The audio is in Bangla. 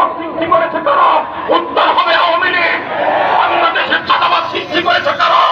চাঁদাবাদ সৃষ্টি করেছে কারা? উত্তর হবে আওয়ামী লীগ। বাংলাদেশের চাঁদাবাদ সৃষ্টি করেছে কারা?